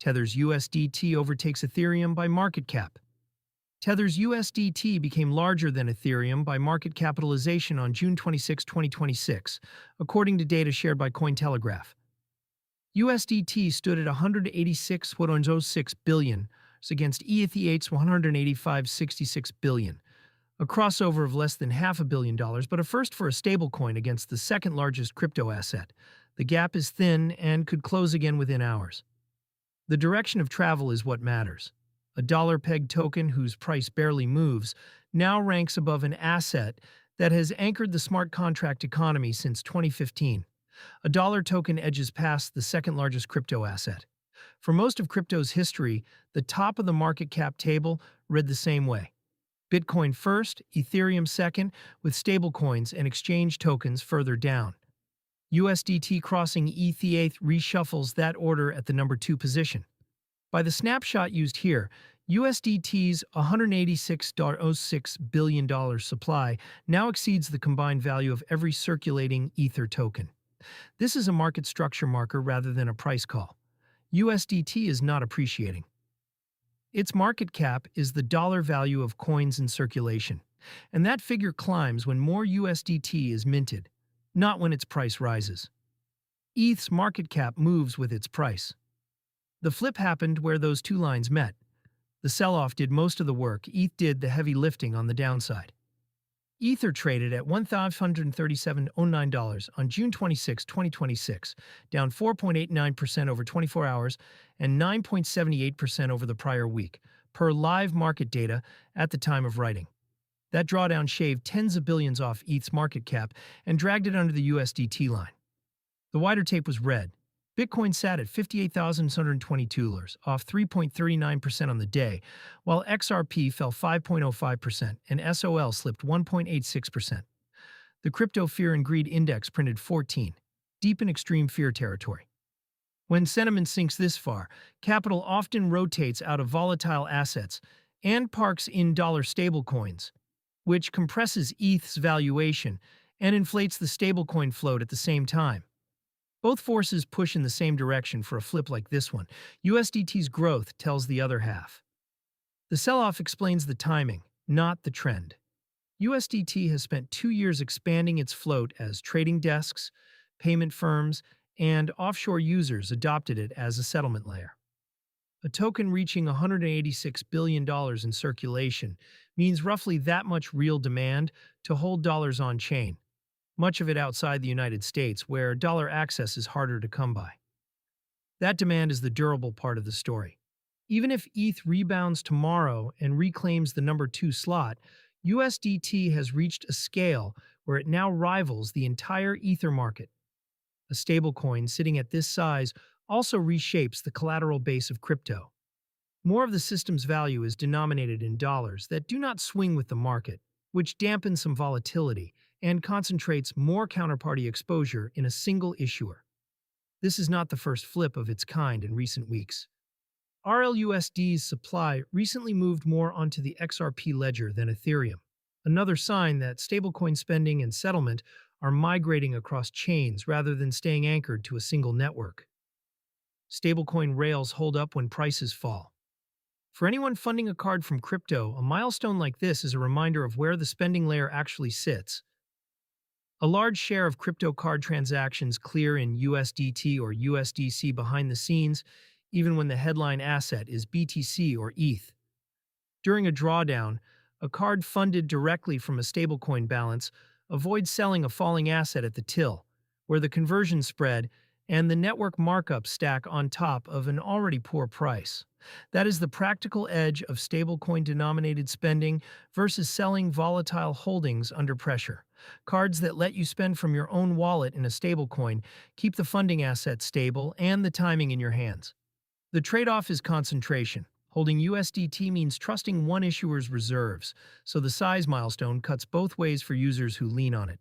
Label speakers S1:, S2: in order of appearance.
S1: Tether's USDT overtakes Ethereum by market cap. Tether's USDT became larger than Ethereum by market capitalization on June 26, 2026, according to data shared by Cointelegraph. USDT stood at 186.06 billion against ETH's 185.66 billion, a crossover of less than $500 million, but a first for a stablecoin against the second largest crypto asset. The gap is thin and could close again within hours. The direction of travel is what matters. A dollar-pegged token whose price barely moves now ranks above an asset that has anchored the smart contract economy since 2015. A dollar token edges past the second-largest crypto asset. For most of crypto's history, the top of the market cap table read the same way. Bitcoin first, Ethereum second, with stablecoins and exchange tokens further down. USDT crossing ETH reshuffles that order at the number 2 position. By the snapshot used here, USDT's $186.06 billion supply now exceeds the combined value of every circulating Ether token. This is a market structure marker rather than a price call. USDT is not appreciating. Its market cap is the dollar value of coins in circulation, and that figure climbs when more USDT is minted, not when its price rises. ETH's market cap moves with its price. The flip happened where those two lines met. The sell-off did most of the work, ETH did the heavy lifting on the downside. Ether traded at $1,537.09 on June 26, 2026, down 4.89% over 24 hours and 9.78% over the prior week, per live market data at the time of writing. That drawdown shaved tens of billions off ETH's market cap and dragged it under the USDT line. The wider tape was red. Bitcoin sat at $58,722, off 3.39% on the day, while XRP fell 5.05% and SOL slipped 1.86%. The Crypto Fear and Greed Index printed 14, deep in extreme fear territory. When sentiment sinks this far, capital often rotates out of volatile assets and parks in dollar stablecoins, which compresses ETH's valuation and inflates the stablecoin float at the same time. Both forces push in the same direction for a flip like this one. USDT's growth tells the other half. The sell-off explains the timing, not the trend. USDT has spent 2 years expanding its float as trading desks, payment firms, and offshore users adopted it as a settlement layer. A token reaching $186 billion in circulation means roughly that much real demand to hold dollars on-chain, much of it outside the United States, where dollar access is harder to come by. That demand is the durable part of the story. Even if ETH rebounds tomorrow and reclaims the number 2 slot, USDT has reached a scale where it now rivals the entire Ether market. A stablecoin sitting at this size also reshapes the collateral base of crypto. More of the system's value is denominated in dollars that do not swing with the market, which dampens some volatility and concentrates more counterparty exposure in a single issuer. This is not the first flip of its kind in recent weeks. RLUSD's supply recently moved more onto the XRP ledger than Ethereum, another sign that stablecoin spending and settlement are migrating across chains rather than staying anchored to a single network. Stablecoin rails hold up when prices fall. For anyone funding a card from crypto, a milestone like this is a reminder of where the spending layer actually sits. A large share of crypto card transactions clear in USDT or USDC behind the scenes, even when the headline asset is BTC or ETH. During a drawdown, a card funded directly from a stablecoin balance avoids selling a falling asset at the till, where the conversion spread and the network markup stack on top of an already poor price. That is the practical edge of stablecoin-denominated spending versus selling volatile holdings under pressure. Cards that let you spend from your own wallet in a stablecoin keep the funding asset stable and the timing in your hands. The trade-off is concentration. Holding USDT means trusting one issuer's reserves, so the size milestone cuts both ways for users who lean on it.